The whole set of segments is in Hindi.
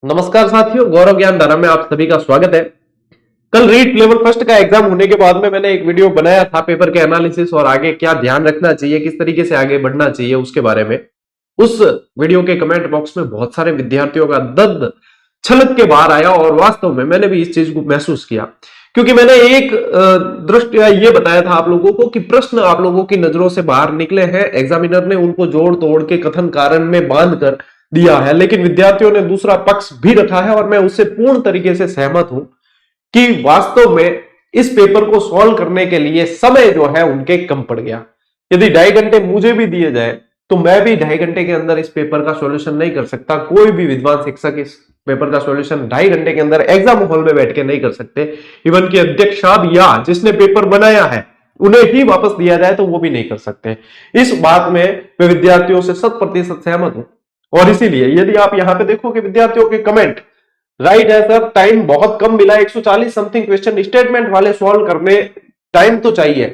नमस्कार साथियों, गौरव ज्ञान धारा में आप सभी का स्वागत है। कल रीट लेवल फर्स्ट का एग्जाम होने के बाद में मैंने एक वीडियो बनाया था पेपर के एनालिसिस और आगे क्या ध्यान रखना चाहिए, किस तरीके से आगे बढ़ना चाहिए उसके बारे में। उस वीडियो के कमेंट बॉक्स में बहुत सारे विद्यार्थियों का दर्द छलक के बाहर आया और वास्तव में मैंने भी इस चीज को महसूस किया, क्योंकि मैंने एक दृष्टया ये बताया था आप लोगों को कि प्रश्न आप लोगों की नजरों से बाहर निकले हैं, एग्जामिनर ने उनको जोड़ तोड़ के कथन कारण में बांध कर दिया है, लेकिन विद्यार्थियों ने दूसरा पक्ष भी रखा है और मैं उससे पूर्ण तरीके से सहमत हूं कि वास्तव में इस पेपर को सॉल्व करने के लिए समय जो है उनके कम पड़ गया। यदि 2.5 घंटे मुझे भी दिए जाए तो मैं भी 2.5 घंटे के अंदर इस पेपर का सॉल्यूशन नहीं कर सकता। कोई भी विद्वान शिक्षक इस पेपर का सॉल्यूशन 2.5 घंटे के अंदर एग्जाम हॉल में बैठ के नहीं कर सकते। इवन कि अध्यक्ष साहब या जिसने पेपर बनाया है उन्हें ही वापस दिया जाए तो वो भी नहीं कर सकते। इस बात में मैं विद्यार्थियों से 100% सहमत हूं और इसीलिए यदि आप यहां पे देखोगे विद्यार्थियों के कमेंट, राइट है सर, टाइम बहुत कम मिला, 140 समथिंग क्वेश्चन स्टेटमेंट वाले सॉल्व करने टाइम तो चाहिए।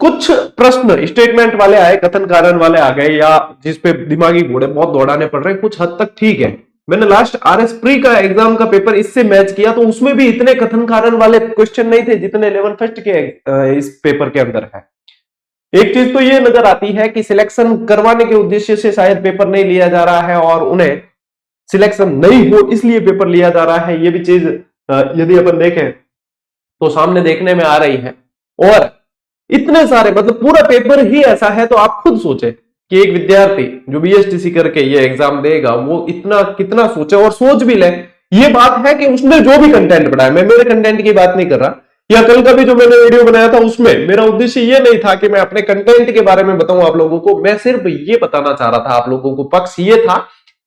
कुछ प्रश्न स्टेटमेंट वाले आए, कथन कारण वाले आ गए, या जिसपे दिमागी घोड़े बहुत दौड़ाने पड़ रहे हैं, कुछ हद तक ठीक है। मैंने लास्ट आरएस प्री का एग्जाम का पेपर इससे मैच किया तो उसमें भी इतने कथन कारण वाले क्वेश्चन नहीं थे जितने लेवल फर्स्ट के इस पेपर के अंदर है। एक चीज तो ये नजर आती है कि सिलेक्शन करवाने के उद्देश्य से शायद पेपर नहीं लिया जा रहा है और उन्हें सिलेक्शन नहीं हो इसलिए पेपर लिया जा रहा है। ये भी चीज यदि अपन देखें तो सामने देखने में आ रही है। और इतने सारे मतलब पूरा पेपर ही ऐसा है तो आप खुद सोचे कि एक विद्यार्थी जो बीएसटीसी करके ये एग्जाम देगा वो इतना कितना सोचे और सोच भी ले। ये बात है कि उसने जो भी कंटेंट पढ़ाया, मैं मेरे कंटेंट की बात नहीं कर रहा, या कल का भी जो मैंने वीडियो बनाया था उसमें मेरा उद्देश्य ये नहीं था कि मैं अपने कंटेंट के बारे में बताऊं आप लोगों को। मैं सिर्फ ये बताना चाह रहा था आप लोगों को, पक्ष ये था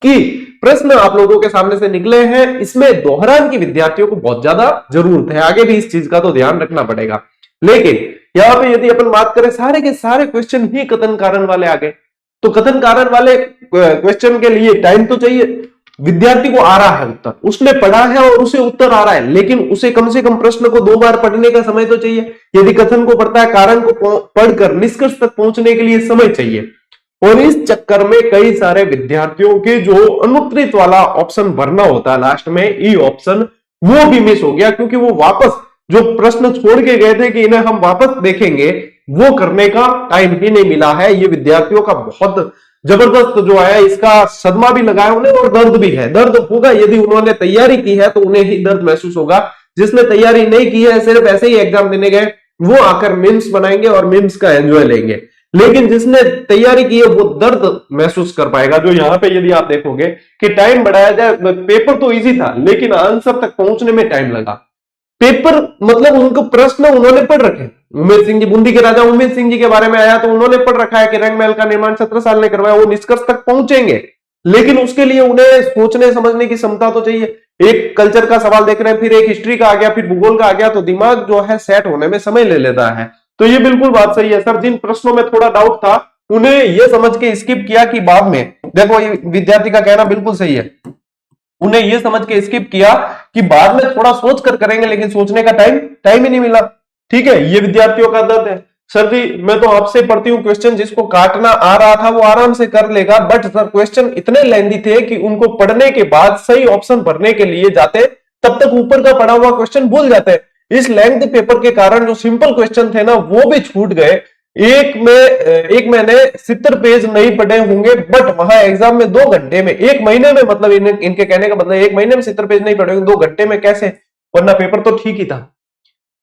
कि प्रश्न आप लोगों के सामने से निकले हैं, इसमें दोहरान की विद्यार्थियों को बहुत ज्यादा जरूरत है। आगे भी इस चीज का तो ध्यान रखना पड़ेगा। लेकिन यहां पे यदि अपन बात करें, सारे के सारे क्वेश्चन ही कथन कारण वाले आ गए, तो कथन कारण वाले क्वेश्चन के लिए टाइम तो चाहिए। विद्यार्थी को आ रहा है उत्तर, उसने पढ़ा है और उसे उत्तर आ रहा है, लेकिन उसे कम से कम प्रश्न को 2 बार पढ़ने का समय तो चाहिए। यदि कथन को पढ़ता है, कारण को पढ़कर निष्कर्ष तक पहुंचने के लिए समय चाहिए। और इस चक्कर में कई सारे विद्यार्थियों के जो अनुत्तरित वाला ऑप्शन भरना होता है लास्ट में, ई ऑप्शन, वो भी मिस हो गया, क्योंकि वो वापस जो प्रश्न छोड़ के गए थे कि इन्हें हम वापस देखेंगे, वो करने का टाइम ही नहीं मिला है। ये विद्यार्थियों का बहुत जबरदस्त जो है इसका सदमा भी लगा है उन्हें और दर्द भी है। दर्द होगा, यदि उन्होंने तैयारी की है तो उन्हें ही दर्द महसूस होगा। जिसने तैयारी नहीं की है, सिर्फ ऐसे ही एग्जाम देने गए, वो आकर मीम्स बनाएंगे और मीम्स का एंजॉय लेंगे। लेकिन जिसने तैयारी की है वो दर्द महसूस कर पाएगा। जो यहाँ पे यदि आप देखोगे कि टाइम बढ़ाया जाए, पेपर तो इजी था लेकिन आंसर तक पहुंचने में टाइम लगा। पेपर मतलब उनको प्रश्न उन्होंने पढ़ रखे, उमेद सिंह जी, बूंदी के राजा उमेद सिंह जी के बारे में आया तो उन्होंने पढ़ रखा है कि रंग महल का निर्माण 17 साल ने करवाया, वो निष्कर्ष तक पहुंचेंगे, लेकिन उसके लिए उन्हें सोचने समझने की क्षमता तो चाहिए। एक कल्चर का सवाल देख रहे हैं, फिर एक हिस्ट्री का आ गया, फिर भूगोल का आ गया, तो दिमाग जो है सेट होने में समय ले लेता है। तो ये बिल्कुल बात सही है सर। जिन प्रश्नों में थोड़ा डाउट था उन्हें ये समझ के स्किप किया कि बाद में, देखो ये विद्यार्थी का कहना बिल्कुल सही है, उन्हें ये समझ के स्किप किया कि बाद में थोड़ा सोच कर करेंगे, लेकिन सोचने का टाइम ही नहीं मिला। ठीक है, ये विद्यार्थियों का दर्द है। सर जी मैं तो आपसे पढ़ती हूँ क्वेश्चन, जिसको काटना आ रहा था वो आराम से कर लेगा, बट सर क्वेश्चन इतने लेंदी थे कि उनको पढ़ने के बाद सही ऑप्शन भरने के लिए जाते तब तक ऊपर का पढ़ा हुआ क्वेश्चन भूल जाते। इस लेंथ पेपर के कारण जो सिंपल क्वेश्चन थे ना वो भी छूट गए। एक मैंने 70 पेज नहीं पढ़े होंगे, बट वहां एग्जाम में 2 घंटे में, 1 महीने में, मतलब इनके कहने का मतलब 1 महीने में 70 पेज नहीं पढ़े होंगे, 2 घंटे में कैसे, वरना पेपर तो ठीक ही था।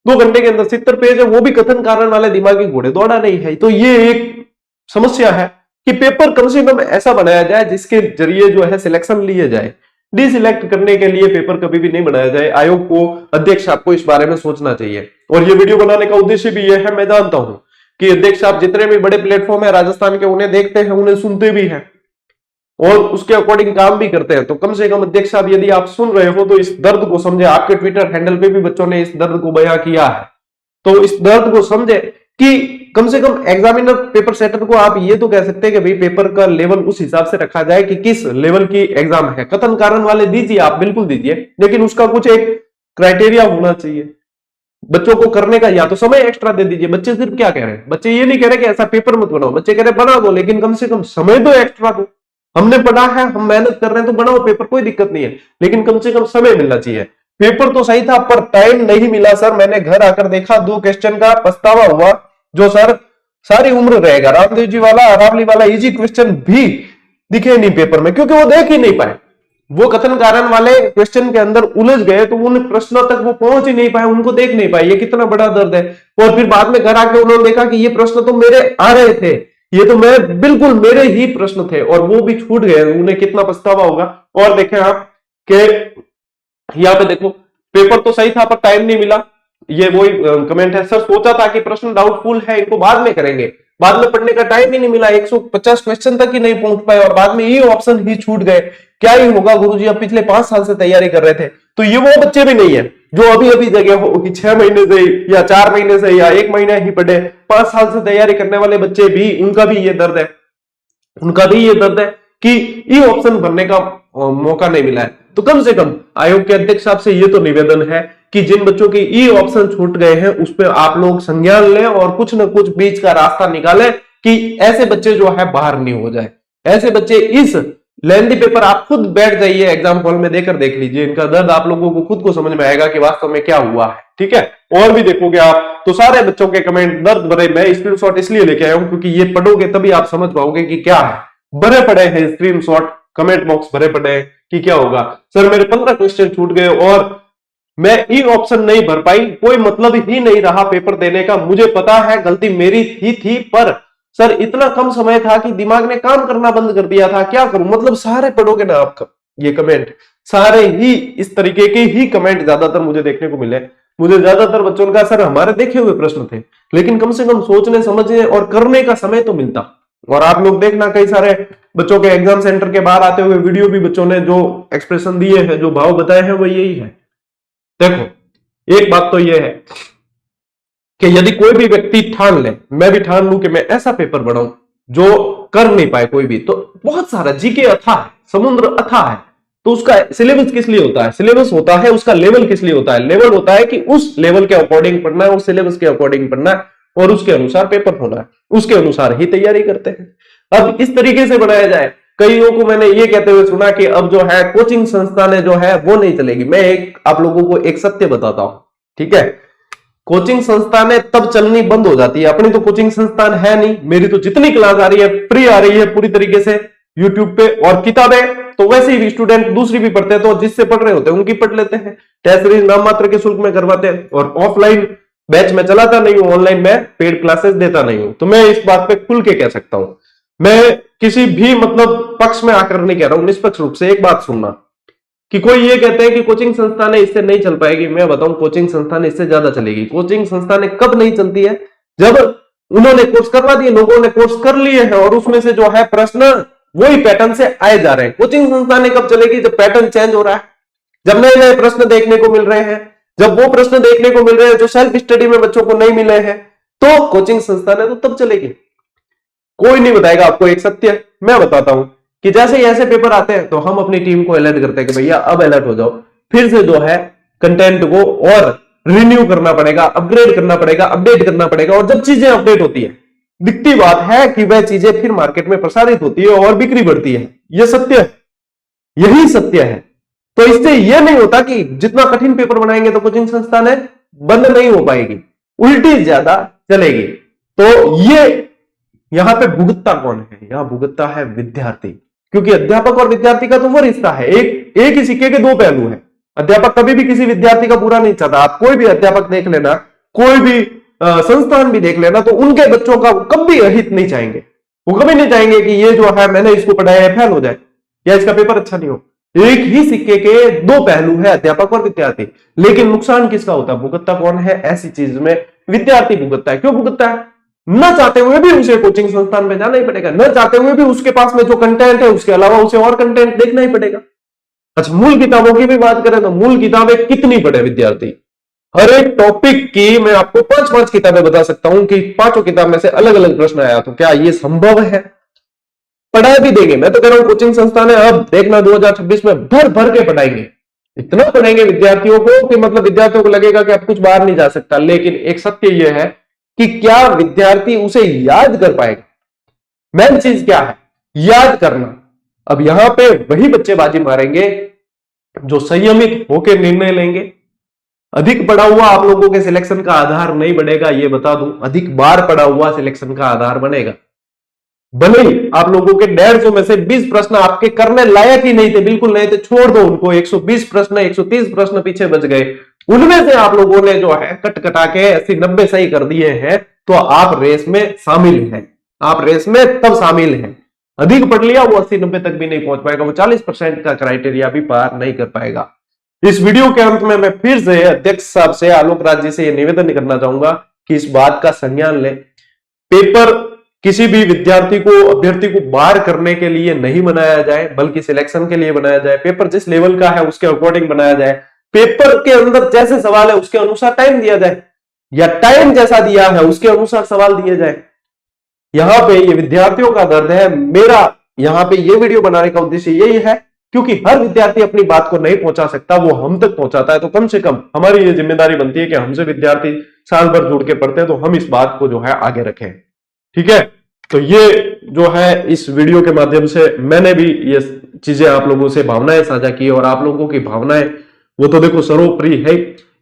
2 घंटे के अंदर 70 पेज है, वो भी कथन कारण वाले दिमागी घोड़े दौड़ा नहीं है। तो ये एक समस्या है कि पेपर कम से कम ऐसा बनाया जाए जिसके जरिए जो है सिलेक्शन लिए जाए। डिसिलेक्ट करने के लिए पेपर कभी भी नहीं बनाया जाए। आयोग को, अध्यक्ष आपको इस बारे में सोचना चाहिए। और ये वीडियो बनाने का उद्देश्य भी यह है, मैं जानता हूं कि अध्यक्ष आप जितने भी बड़े प्लेटफॉर्म है राजस्थान के, उन्हें देखते हैं, उन्हें सुनते भी हैं और उसके अकॉर्डिंग काम भी करते हैं। तो कम से कम अध्यक्ष साहब यदि आप सुन रहे हो तो इस दर्द को समझे। आपके ट्विटर हैंडल पे भी बच्चों ने इस दर्द को बयां किया है, तो इस दर्द को समझे कि कम से कम एग्जामिनर, पेपर सेटर को आप ये तो कह सकते हैं कि भाई पेपर का लेवल उस हिसाब से रखा जाए कि किस लेवल की एग्जाम है। कथन कारण वाले दीजिए, आप बिल्कुल दीजिए, लेकिन उसका कुछ एक क्राइटेरिया होना चाहिए। बच्चों को करने का या तो समय एक्स्ट्रा दे दीजिए। बच्चे सिर्फ क्या कह रहे हैं, बच्चे ये नहीं कह रहे कि ऐसा पेपर मत बनाओ, बच्चे कह रहे बना दो लेकिन कम से कम समय तो एक्स्ट्रा दो। हमने पढ़ा है, हम मेहनत कर रहे हैं, तो बनाओ पेपर, कोई दिक्कत नहीं है, लेकिन कम से कम समय मिलना चाहिए। पेपर तो सही था पर टाइम नहीं मिला सर। मैंने घर आकर देखा 2 क्वेश्चन का पछतावा हुआ, जो सर सारी उम्र रहेगा। रामदेव जी वाला, रावली वाला इजी क्वेश्चन भी दिखे नहीं पेपर में, क्योंकि वो देख ही नहीं पाए। वो कथन कारण वाले क्वेश्चन के अंदर उलझ गए, तो उन प्रश्नों तक वो पहुंच ही नहीं पाए, उनको देख नहीं पाए। ये कितना बड़ा दर्द है। और फिर बाद में घर आके उन्होंने देखा कि ये प्रश्न तो मेरे आ रहे थे, ये तो मैं बिल्कुल मेरे ही प्रश्न थे, और वो भी छूट गए। उन्हें कितना पछतावा होगा। और देखें आप के यहाँ पे देखो, पेपर तो सही था पर टाइम नहीं मिला। ये वही कमेंट है, सर सोचा था कि प्रश्न डाउटफुल है, इनको बाद में करेंगे, बाद में पढ़ने का टाइम ही नहीं मिला, 150 क्वेश्चन तक ही नहीं पहुंच पाए, और बाद में ये ऑप्शन ही छूट गए। क्या ही होगा गुरुजी, अब पिछले 5 साल से तैयारी कर रहे थे। तो ये वो बच्चे भी नहीं है जो अभी अभी जगह हो कि 6 महीने से या 4 महीने से या 1 महीना ही पढ़े। 5 साल से तैयारी करने वाले बच्चे भी, उनका भी ये दर्द है, उनका भी ये दर्द है कि ये ऑप्शन भरने का मौका नहीं मिला है। तो कम से कम आयोग के अध्यक्ष साहब से ये तो निवेदन है कि जिन बच्चों के ई ऑप्शन छूट गए हैं उस पर आप लोग संज्ञान लें और कुछ न कुछ बीच का रास्ता निकालें कि ऐसे बच्चे जो है बाहर नहीं हो जाए। ऐसे बच्चे, इस लेंदी पेपर आप खुद बैठ जाइए एग्जाम हॉल में देकर देख लीजिए, इनका दर्द आप लोगों को खुद को समझ में आएगा कि वास्तव में क्या हुआ है। ठीक है, और भी देखोगे आप तो सारे बच्चों के कमेंट दर्द भरे। मैं स्क्रीनशॉट इसलिए लेके आया हूं क्योंकि ये पढ़ोगे तभी आप समझ पाओगे कि क्या है। भरे पड़े हैं स्क्रीनशॉट, कमेंट बॉक्स भरे पड़े हैं कि क्या होगा। सर मेरे 15 क्वेश्चन छूट गए और मैं ई ऑप्शन नहीं भर पाई, कोई मतलब ही नहीं रहा पेपर देने का। मुझे पता है गलती मेरी ही थी, पर सर इतना कम समय था कि दिमाग ने काम करना बंद कर दिया था, क्या करूं। मतलब सारे पढ़ोगे ना आप ये कमेंट, सारे ही इस तरीके के ही कमेंट ज्यादातर मुझे देखने को मिले। मुझे ज्यादातर बच्चों का, सर हमारे देखे हुए प्रश्न थे, लेकिन कम से कम सोचने समझने और करने का समय तो मिलता। और आप लोग देखना, कई सारे बच्चों के एग्जाम सेंटर के बाहर आते हुए वीडियो भी बच्चों ने जो एक्सप्रेशन दिए हैं, जो भाव बताए हैं, वो यही है। देखो एक बात तो यह है कि यदि कोई भी व्यक्ति ठान ले, मैं भी ठान लूं कि मैं ऐसा पेपर बनाऊं जो कर नहीं पाए कोई भी, तो बहुत सारा जीके अथाह है, समुद्र अथाह है। तो उसका सिलेबस किस लिए होता है? सिलेबस होता है उसका लेवल किस लिए होता है? लेवल होता है कि उस लेवल के अकॉर्डिंग पढ़ना है, उस सिलेबस के अकॉर्डिंग पढ़ना है, और उसके अनुसार पेपर होना है, उसके अनुसार ही तैयारी करते हैं। अब इस तरीके से बनाया जाए, कईयों को मैंने ये कहते हुए सुना कि अब जो है कोचिंग संस्थानें जो है वो नहीं चलेगी। मैं एक आप लोगों को एक सत्य बताता हूं, ठीक है। कोचिंग संस्थानें तब चलनी बंद हो जाती है, अपनी तो कोचिंग संस्थान है नहीं, मेरी तो जितनी क्लास आ रही है फ्री आ रही है पूरी तरीके से यूट्यूब पे, और किताबें तो वैसे ही स्टूडेंट दूसरी भी पढ़ते हैं, तो जिससे पढ़ रहे होते हैं उनकी पढ़ लेते हैं, टेस्ट सीरीज नाम मात्र के शुल्क में करवाते हैं। और ऑफलाइन बैच में चलाता नहीं हूं, ऑनलाइन में पेड क्लासेस देता नहीं हूं, तो मैं इस बात पे खुल के कह सकता हूं। मैं किसी भी मतलब पक्ष में आकर नहीं कह रहा हूं, निष्पक्ष रूप से एक बात सुनना कि कोई ये कहते हैं कि कोचिंग संस्थानें इससे नहीं चल पाएगी। मैं बताऊं, कोचिंग संस्थानें इससे ज्यादा चलेगी। कोचिंग संस्थानें कब नहीं चलती है? जब उन्होंने कोर्स करवा दिए, लोगों ने कोर्स कर लिए हैं और उसमें से जो है प्रश्न वही पैटर्न से आए जा रहे हैं। कोचिंग संस्थानें कब चलेगी? जब पैटर्न चेंज हो रहा है, जब नए नए प्रश्न देखने को मिल रहे हैं, जब वो प्रश्न देखने को मिल रहे हैं जो सेल्फ स्टडी में बच्चों को नहीं मिले हैं, तो कोचिंग संस्थानें तो तब चलेगी। कोई नहीं बताएगा आपको एक सत्य, मैं बताता हूं कि जैसे ही ऐसे पेपर आते हैं तो हम अपनी टीम को अलर्ट करते हैं कि भैया अब अलर्ट हो जाओ, फिर से जो है कंटेंट को और रिन्यू करना पड़ेगा, अपग्रेड करना पड़ेगा, अपडेट करना पड़ेगा। और जब चीजें अपडेट होती है, दिखती बात है कि वह चीजें फिर मार्केट में प्रसारित होती है और बिक्री बढ़ती है। यह सत्य है, यही सत्य है। तो इससे यह नहीं होता कि जितना कठिन पेपर बनाएंगे तो कोचिंग संस्थानें बंद नहीं हो पाएगी, उल्टी ज्यादा चलेगी। तो ये यहां पे भुगतता कौन है? यहां भुगतता है विद्यार्थी, क्योंकि अध्यापक और विद्यार्थी का तो वो रिश्ता है, एक ही सिक्के के दो पहलू हैं। अध्यापक कभी भी किसी विद्यार्थी का बुरा नहीं चाहता। आप कोई भी अध्यापक देख लेना, कोई भी संस्थान भी देख लेना, तो उनके बच्चों का कभी अहित नहीं चाहेंगे। वो कभी नहीं चाहेंगे कि ये जो है मैंने इसको पढ़ाया है फेल हो जाए या इसका पेपर अच्छा नहीं हो। एक ही सिक्के के दो पहलू है, अध्यापक और विद्यार्थी। लेकिन नुकसान किसका होता है? भुगतता कौन है ऐसी चीज में? विद्यार्थी भुगतता है। क्यों भुगतता है? न चाहते हुए भी उसे कोचिंग संस्थान में जाना ही पड़ेगा, न चाहते हुए भी उसके पास में जो कंटेंट है उसके अलावा उसे और कंटेंट देखना ही पड़ेगा। अच्छा, मूल किताबों की भी बात करें तो मूल किताबें कितनी पढ़े विद्यार्थी? हर एक टॉपिक की मैं आपको 5-5 किताबें बता सकता हूं कि 5 किताब में से अलग अलग प्रश्न आया। तो क्या ये संभव है? पढ़ाई भी देंगे। मैं तो कह रहा हूं कोचिंग संस्थान है, अब देखना 2026 में भर भर के पढ़ाएंगे, इतना पढ़ाएंगे विद्यार्थियों को कि मतलब विद्यार्थियों को लगेगा कि अब कुछ बाहर नहीं जा सकता। लेकिन एक सत्य यह है कि क्या विद्यार्थी उसे याद कर पाएगा? मेन चीज क्या है? याद करना। अब यहां पे वही बच्चे बाजी मारेंगे जो संयमित होकर निर्णय लेंगे। अधिक पढ़ा हुआ आप लोगों के सिलेक्शन का आधार नहीं बढ़ेगा, ये बता दूं, अधिक बार पढ़ा हुआ सिलेक्शन का आधार बनेगा। भले ही आप लोगों के 150 में से 20 प्रश्न आपके करने लायक ही नहीं थे, बिल्कुल नहीं थे, छोड़ दो उनको, 120 प्रश्न 130 प्रश्न पीछे बच गए, उनमें से आप लोगों ने जो है कट कटा के 80-90 सही कर दिए हैं, तो आप रेस में शामिल हैं, आप रेस में तब शामिल हैं। अधिक पढ़ लिया वो 80-90 तक भी नहीं पहुंच पाएगा, वो 40% का क्राइटेरिया भी पार नहीं कर पाएगा। इस वीडियो के अंत में मैं फिर से अध्यक्ष साहब से, आलोक राज जी से यह निवेदन करना चाहूंगा कि इस बात का संज्ञान लें। पेपर किसी भी विद्यार्थी को, अभ्यर्थी को बाहर करने के लिए नहीं बनाया जाए, बल्कि सिलेक्शन के लिए बनाया जाए। पेपर जिस लेवल का है उसके अकॉर्डिंग बनाया जाए। पेपर के अंदर जैसे सवाल है उसके अनुसार टाइम दिया जाए, या टाइम जैसा दिया है उसके अनुसार सवाल दिए जाए। यहां पे ये विद्यार्थियों का दर्द है। मेरा यहां पे ये वीडियो बनाने का उद्देश्य यही है, क्योंकि हर विद्यार्थी अपनी बात को नहीं पहुंचा सकता, वो हम तक पहुंचाता है, तो कम से कम हमारी ये जिम्मेदारी बनती है कि हमसे विद्यार्थी साल भर जुड़ के पढ़ते हैं, तो हम इस बात को जो है आगे रखें। ठीक है, तो ये जो है इस वीडियो के माध्यम से मैंने भी ये चीजें आप लोगों से भावनाएं साझा की, और आप लोगों की भावनाएं वो तो देखो सर्वोपरि है।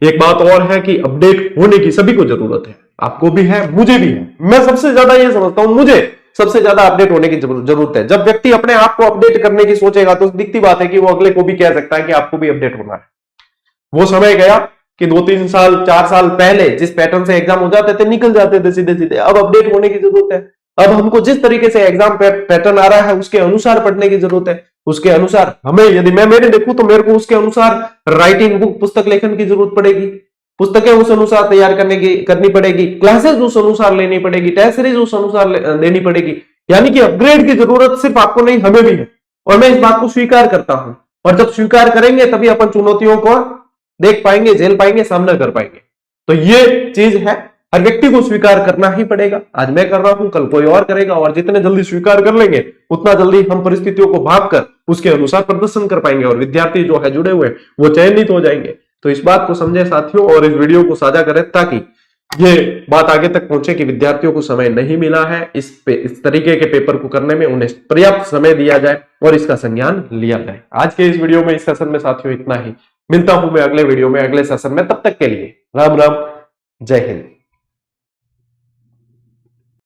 एक बात और है कि अपडेट होने की सभी को जरूरत है, आपको भी है, मुझे भी है। मैं सबसे ज्यादा ये समझता हूं, मुझे सबसे ज्यादा अपडेट होने की जरूरत है। जब व्यक्ति अपने आप को अपडेट करने की सोचेगा तो दिखती बात है कि वो अगले को भी कह सकता है कि आपको भी अपडेट होना है। वो समय गया कि 2-3 साल 4 साल पहले जिस पैटर्न से एग्जाम हो जाते थे निकल जाते थे सीधे सीधे। अब अपडेट होने की जरूरत है। अब हमको जिस तरीके से एग्जाम पैटर्न आ रहा है उसके अनुसार पढ़ने की जरूरत है। उसके अनुसार हमें, यदि मैं मेरे देखूं तो मेरे को उसके अनुसार राइटिंग बुक, पुस्तक लेखन की जरूरत पड़ेगी, पुस्तकें उस अनुसार तैयार करनी पड़ेगी, क्लासेस उस अनुसार लेनी पड़ेगी, टेस्ट सीरीज उस अनुसार लेनी पड़ेगी। यानी कि अपग्रेड की जरूरत सिर्फ आपको नहीं, हमें भी है, और मैं इस बात को स्वीकार करता हूं। और जब स्वीकार करेंगे तभी अपन चुनौतियों को देख पाएंगे, झेल पाएंगे, सामना कर पाएंगे। तो ये चीज है, हर व्यक्ति को स्वीकार करना ही पड़ेगा। आज मैं कर रहा हूं, कल कोई और करेगा, और जितने जल्दी स्वीकार कर लेंगे उतना जल्दी हम परिस्थितियों को भांपकर उसके अनुसार प्रदर्शन कर पाएंगे, और विद्यार्थी जो है जुड़े हुए वो चयनित हो जाएंगे। तो इस बात को समझे साथियों, और इस वीडियो को साझा करें ताकि ये बात आगे तक पहुंचे कि विद्यार्थियों को समय नहीं मिला है इस तरीके के पेपर को करने में, उन्हें पर्याप्त समय दिया जाए और इसका संज्ञान लिया जाए। आज के इस वीडियो में, इस सेशन में साथियों इतना ही। मिलता हूं मैं अगले वीडियो में, अगले सेशन में। तब तक के लिए राम राम, जय हिंद।